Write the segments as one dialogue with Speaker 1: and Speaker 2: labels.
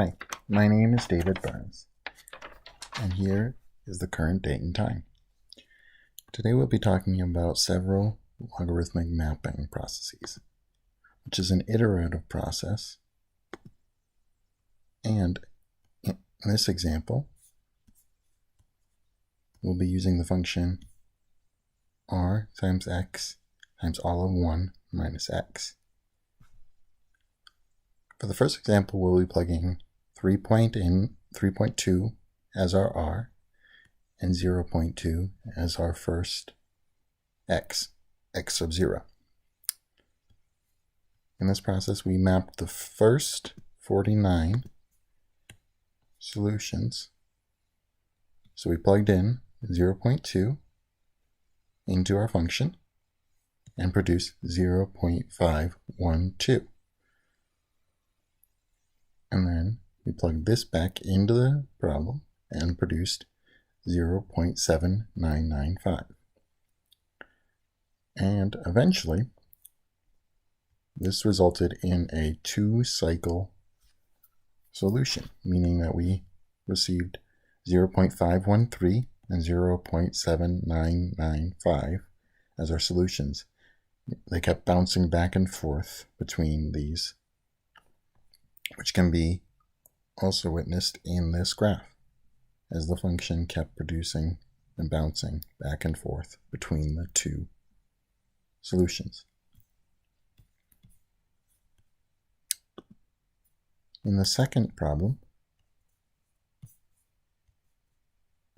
Speaker 1: Hi, my name is David Burns, and here is the current date and time. Today we'll be talking about several logarithmic mapping processes, which is an iterative process, and in this example, we'll be using the function r times x times all of 1 minus x. For the first example, we'll be plugging 3.2 as our r and 0.2 as our first x sub 0. In this process, we mapped the first 49 solutions. So we plugged in 0.2 into our function and produced 0.512. And then we plugged this back into the problem and produced 0.7995. And eventually, this resulted in a 2-cycle solution, meaning that we received 0.513 and 0.7995 as our solutions. They kept bouncing back and forth between these, which can be also witnessed in this graph, as the function kept producing and bouncing back and forth between the two solutions. In the second problem,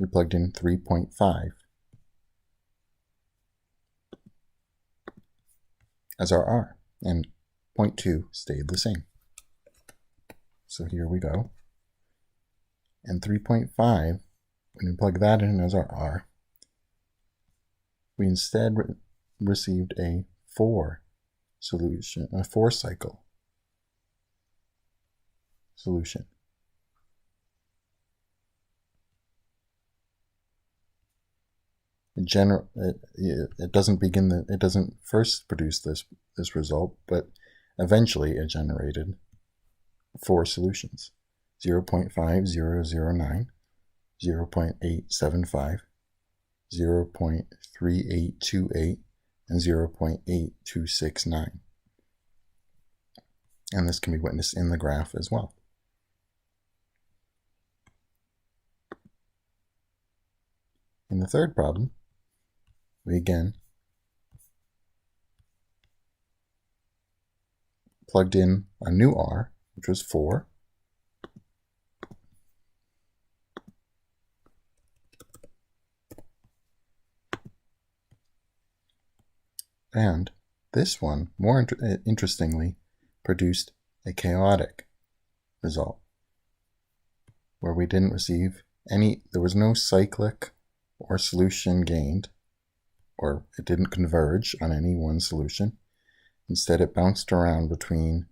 Speaker 1: we plugged in 3.5 as our r, and 0.2 stayed the same. So here we go. And 3.5, when we plug that in as our r, we instead received a 4-cycle solution. It doesn't first produce this result, but eventually it generated 4 solutions: 0.5009, 0.875, 0.3828, and 0.8269. And this can be witnessed in the graph as well. In the third problem, we again plugged in a new r, which was 4, and this one, more interestingly, produced a chaotic result, where we didn't receive there was no cyclic or solution gained, or it didn't converge on any one solution. Instead, it bounced around between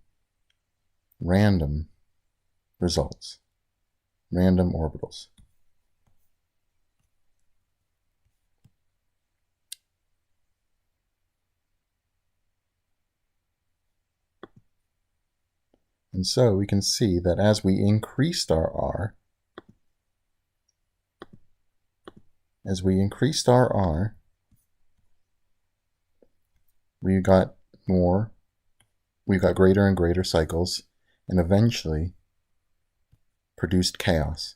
Speaker 1: random results, random orbitals. And so we can see that as we increased our r, we got greater and greater cycles, and eventually produced chaos.